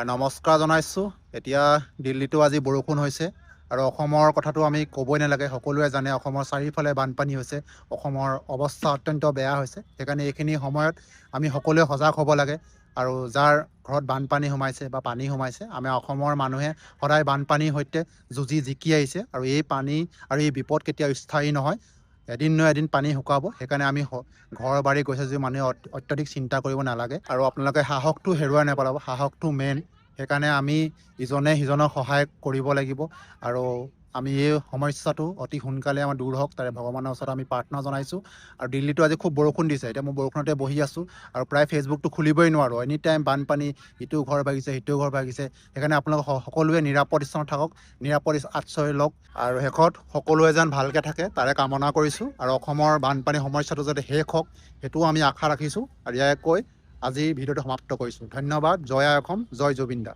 নমস্কাৰ জনাইছোঁ। এতিয়া দিল্লীতো আজি বৰষুণ হৈছে আৰু অসমৰ কথাটো আমি ক'বই নালাগে। সকলোৱে জানে অসমৰ চাৰিওফালে বানপানী হৈছে। অসমৰ অৱস্থা অত্যন্ত বেয়া হৈছে। সেইকাৰণে এইখিনি সময়ত আমি সকলোৱে সজাগ হ'ব লাগে। আৰু যাৰ ঘৰত বানপানী সোমাইছে বা পানী সোমাইছে, আমাৰ অসমৰ মানুহে সদায় বানপানীৰ সৈতে যুঁজি জিকি আহিছে। আৰু এই পানী আৰু এই বিপদ কেতিয়াও স্থায়ী নহয়। এদিন নহয় এদিন পানী শুকাব। সেইকাৰণে আমি ঘৰ বাৰী গৈছে যদি মানুহে অত্যাধিক চিন্তা কৰিব নালাগে। আৰু আপোনালোকে সাহসটো হেৰুৱাই নেপেলাব। সাহসটো মেইন। সেইকাৰণে আমি ইজনে সিজনক সহায় কৰিব লাগিব। আৰু আমি এই সমস্যাটো অতি সোনকালে আমাৰ দূৰ হওক তাৰে ভগৱানৰ ওচৰত আমি প্ৰাৰ্থনা জনাইছোঁ। আৰু দিল্লীতো আজি খুব বৰষুণ দিছে। এতিয়া মই বৰষুণতে বহি আছোঁ আৰু প্ৰায় ফেচবুকটো খুলিবই নোৱাৰোঁ। এনি টাইম বানপানী, ইটো ঘৰ ভাগিছে সিটো ঘৰ ভাগিছে। সেইকাৰণে আপোনালোক সকলোৱে নিৰাপদ স্থানত থাকক, নিৰাপদ আশ্ৰয় লওক। আৰু শেষত সকলোৱে যেন ভালকৈ থাকে তাৰে কামনা কৰিছোঁ। আৰু অসমৰ বানপানী সমস্যাটো যাতে শেষ হওক সেইটোও আমি আশা ৰাখিছোঁ। আৰু ইয়াকে কৈ আজি ভিডিঅ'টো সমাপ্ত কৰিছোঁ। ধন্যবাদ। জয় আই অসম, জয় জুবিন দা।